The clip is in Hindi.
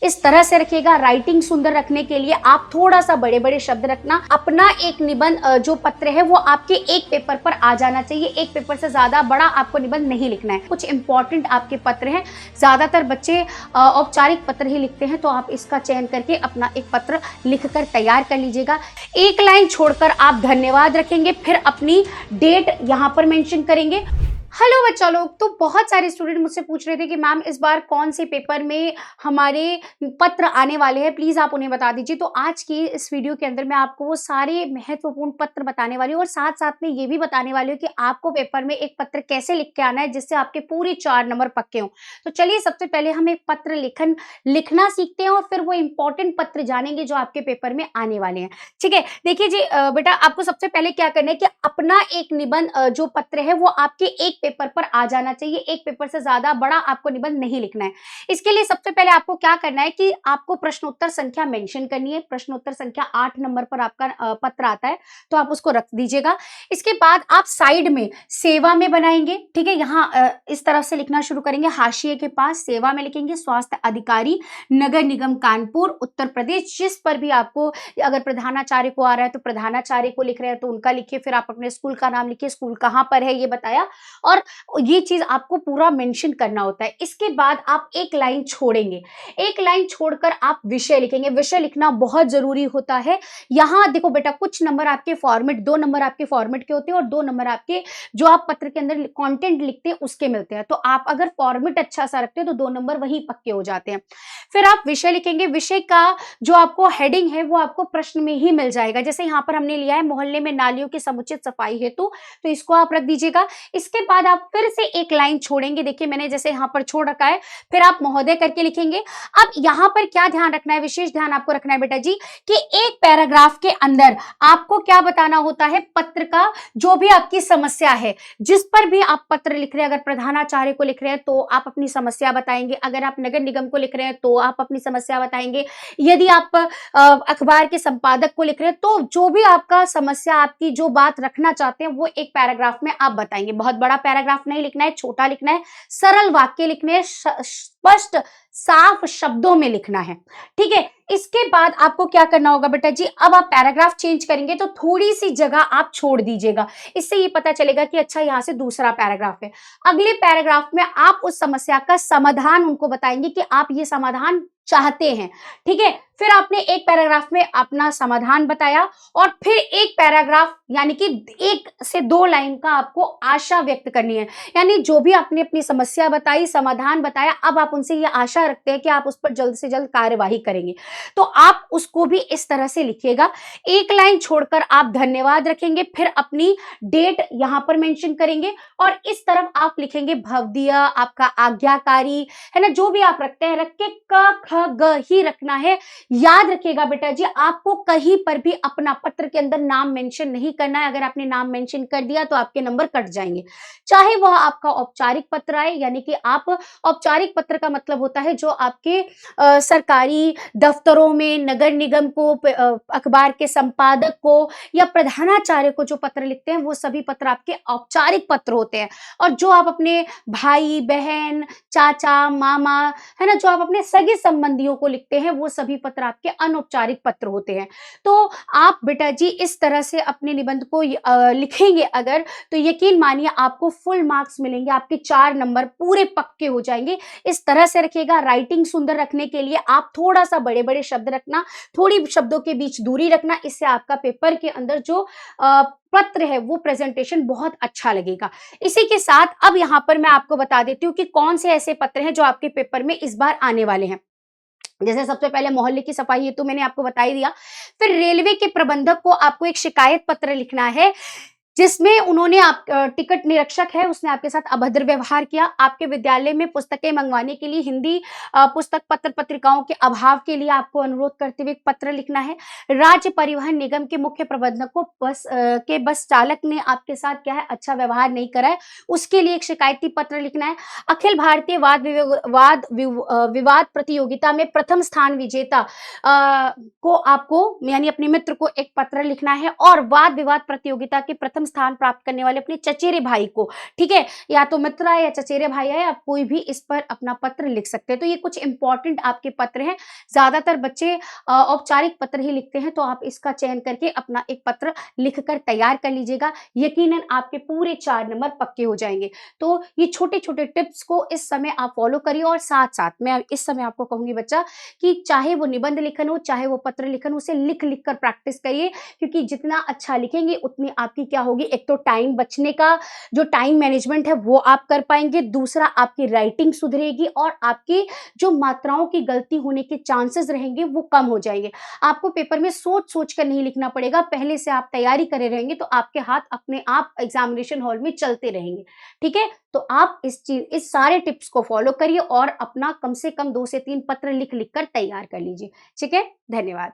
इस तरह से रखिएगा। राइटिंग सुंदर रखने के लिए आप थोड़ा सा बड़े बड़े शब्द रखना। अपना एक निबंध जो पत्र है वो आपके एक पेपर पर आ जाना चाहिए। एक पेपर से ज्यादा बड़ा आपको निबंध नहीं लिखना है। कुछ इंपॉर्टेंट आपके पत्र हैं, ज्यादातर बच्चे औपचारिक पत्र ही लिखते हैं, तो आप इसका चयन करके अपना एक पत्र लिखकर तैयार कर लीजिएगा। एक लाइन छोड़कर आप धन्यवाद रखेंगे, फिर अपनी डेट यहाँ पर मेंशन करेंगे। हेलो बच्चा लोग, तो बहुत सारे स्टूडेंट मुझसे पूछ रहे थे कि मैम इस बार कौन से पेपर में हमारे पत्र आने वाले हैं, प्लीज आप उन्हें बता दीजिए। तो आज की इस वीडियो के अंदर मैं आपको वो सारे महत्वपूर्ण पत्र बताने वाली हूँ और साथ साथ में ये भी बताने वाली हूँ कि आपको पेपर में एक पत्र कैसे लिख के आना है जिससे आपके पूरे 4 नंबर पक्के हों। तो चलिए सबसे पहले हम एक पत्र लिखना सीखते हैं और फिर वो इंपॉर्टेंट पत्र जानेंगे जो आपके पेपर में आने वाले हैं। ठीक है, देखिए जी बेटा, आपको सबसे पहले क्या करना है कि अपना एक निबंध जो पत्र है वो आपके एक पेपर पर आ जाना चाहिए। एक पेपर से ज्यादा बड़ा आपको निबंध नहीं लिखना है। इसके लिए सबसे पहले आपको क्या करना है कि आपको प्रश्नोत्तर संख्या मेंशन करनी है। प्रश्नोत्तर संख्या 8 नंबर पर आपका पत्र आता है, तो आप उसको रख दीजिएगा। इसके बाद आप साइड में सेवा में बनाएंगे। ठीक है, यहाँ इस तरफ से लिखना शुरू करेंगे। हाशिए के पास सेवा में लिखेंगे स्वास्थ्य अधिकारी, नगर निगम कानपुर, उत्तर प्रदेश। जिस पर भी आपको, अगर प्रधानाचार्य को आ रहा है तो प्रधानाचार्य को लिख रहे हैं तो उनका लिखिए, फिर आप अपने स्कूल का नाम लिखिए, स्कूल कहाँ पर है ये बताया, और ये चीज आपको पूरा मेंशन करना होता है। इसके बाद आप एक लाइन छोड़ेंगे। एक लाइन छोड़कर आप विषय लिखेंगे। विषय लिखना बहुत जरूरी होता है। यहाँ देखो बेटा, कुछ नंबर आपके फॉर्मेट, 2 नंबर आपके फॉर्मेट के होते हैं और 2 नंबर आपके जो आप पत्र के अंदर कंटेंट लिखते हैं उसके मिलते हैं। तो आप अगर फॉर्मेट अच्छा सा रखते हैं तो 2 नंबर वहीं पक्के हो जाते हैं। फिर आप विषय लिखेंगे। विषय का जो आपको हेडिंग है वो आपको प्रश्न में ही मिल जाएगा। जैसे यहाँ पर हमने लिया है मोहल्ले में नालियों की समुचित सफाई हेतु, तो इसको आप रख दीजिएगा। इसके बाद आप फिर से एक लाइन छोड़ेंगे। देखिए मैंने जैसे यहाँ पर छोड़ रखा है, फिर आप महोदय करके लिखेंगे। अब यहाँ पर क्या ध्यान रखना है, विशेष ध्यान आपको रखना है बेटा जी, कि एक पैराग्राफ के अंदर आपको क्या बताना होता है, पत्र का जो भी आपकी समस्या है, जिस पर भी आप पत्र लिख रहे हैं। अगर प्रधानाचार्य को लिख रहे हैं तो आप अपनी समस्या बताएंगे। अगर आप नगर निगम को लिख रहे हैं तो आप अपनी समस्या बताएंगे। यदि आप अखबार के संपादक को लिख रहे हैं तो जो भी आपका समस्या, आपकी जो बात रखना चाहते हैं वो एक पैराग्राफ में आप बताएंगे। बहुत बड़ा पैराग्राफ नहीं लिखना है, छोटा लिखना है, सरल वाक्य लिखने हैं, स्पष्ट साफ शब्दों में लिखना है। ठीक है, इसके बाद आपको क्या करना होगा बेटा जी, अब आप पैराग्राफ चेंज करेंगे तो थोड़ी सी जगह आप छोड़ दीजिएगा। इससे ये पता चलेगा कि अच्छा यहाँ से दूसरा पैराग्राफ है। अगले पैराग्राफ में आप उस समस्या का समाधान उनको बताएंगे कि आप ये समाधान चाहते हैं। ठीक है, फिर आपने एक पैराग्राफ में अपना समाधान बताया और फिर एक पैराग्राफ यानी कि 1 से 2 लाइन का आपको आशा व्यक्त करनी है। यानी जो भी आपने अपनी समस्या बताई, समाधान बताया, अब आप उनसे ये आशा रखते हैं कि आप उस पर जल्द से जल्द कार्यवाही करेंगे, तो आप उसको भी इस तरह से लिखिएगा। एक लाइन छोड़कर आप धन्यवाद रखेंगे, फिर अपनी डेट यहाँ पर मेंशन करेंगे और इस तरफ आप लिखेंगे भवदीय, आपका आज्ञाकारी, है ना, जो भी आप रखते हैं रख के क ख ग ही रखना है। याद रखिएगा बेटा जी, आपको कहीं पर भी अपना पत्र के अंदर नाम मेंशन नहीं करना है। अगर आपने नाम मेंशन कर दिया तो आपके नंबर कट जाएंगे, चाहे वह आपका औपचारिक पत्र आए। यानी कि आप, औपचारिक पत्र का मतलब होता है जो आपके सरकारी दफ्तरों में, नगर निगम को, अखबार के संपादक को या प्रधानाचार्य को जो पत्र लिखते हैं वो सभी पत्र आपके औपचारिक पत्र होते हैं। और जो आप अपने भाई बहन, चाचा, मामा, है ना, जो आप अपने सगे संबंधियों को लिखते हैं वो सभी पत्र आपके अनौपचारिक पत्र होते हैं। तो आप बेटा जी इस तरह से अपने निबंध को लिखेंगे अगर, तो यकीन मानिए आपको फुल मार्क्स मिलेंगे, आपके 4 नंबर पूरे पक्के हो जाएंगे। इस तरह से रखिएगा। राइटिंग सुंदर रखने के लिए आप थोड़ा सा बड़े बड़े शब्द रखना, थोड़ी शब्दों के बीच दूरी रखना। इससे आपका पेपर के अंदर जो पत्र है वो प्रेजेंटेशन बहुत अच्छा लगेगा। इसी के साथ अब यहाँ पर मैं आपको बता देती हूँ कि कौन से ऐसे पत्र हैं जो आपके पेपर में इस बार आने वाले हैं। जैसे सबसे पहले मोहल्ले की सफाई हेतु मैंने आपको बता ही दिया। फिर रेलवे के प्रबंधक को आपको एक शिकायत पत्र लिखना है जिसमें उन्होंने आप टिकट निरीक्षक है उसने आपके साथ अभद्र व्यवहार किया। आपके विद्यालय में पुस्तकें मंगवाने के लिए हिंदी पुस्तक पत्र पत्रिकाओं के अभाव के लिए आपको अनुरोध करते हुए पत्र लिखना है। राज्य परिवहन निगम के मुख्य प्रबंधक को बस चालक ने आपके साथ क्या है अच्छा व्यवहार नहीं करा है, उसके लिए एक शिकायती पत्र लिखना है। अखिल भारतीय वाद विवाद प्रतियोगिता में प्रथम स्थान विजेता को आपको यानी अपने मित्र को एक पत्र लिखना है और वाद विवाद प्रतियोगिता के प्रथम स्थान प्राप्त करने वाले अपने चचेरे भाई को, ठीक है, या तो मित्र आए या चचेरे भाई आए, आप कोई भी इस पर अपना पत्र लिख सकते हैं। तो ये कुछ इंपॉर्टेंट आपके पत्र हैं। ज्यादातर बच्चे औपचारिक पत्र ही लिखते हैं, तो आप इसका चयन करके अपना एक पत्र लिखकर तैयार कर लीजिएगा। यकीनन आपके पूरे 4 नंबर पक्के हो जाएंगे। तो ये छोटे छोटे टिप्स को इस समय आप फॉलो करिए, और साथ साथ मैं इस समय आपको कहूंगी बच्चा कि चाहे वो निबंध लिखन हो, चाहे वो पत्र लिखन, उसे लिख लिख कर प्रैक्टिस करिए, क्योंकि जितना अच्छा लिखेंगे उतनी आपकी क्या होगी, एक तो टाइम बचने का जो टाइम मैनेजमेंट है वो आप कर पाएंगे, दूसरा आपकी राइटिंग सुधरेगी, और आपकी जो मात्राओं की गलती होने के चांसेस रहेंगे वो कम हो जाएंगे। आपको पेपर में सोच सोच कर नहीं लिखना पड़ेगा, पहले से आप तैयारी करे रहेंगे तो आपके हाथ अपने आप एग्जामिनेशन हॉल में चलते रहेंगे। ठीक है, तो आप इस सारे टिप्स को फॉलो करिए और अपना कम से कम 2 से 3 पत्र लिख लिख कर तैयार कर लीजिए। ठीक है, धन्यवाद।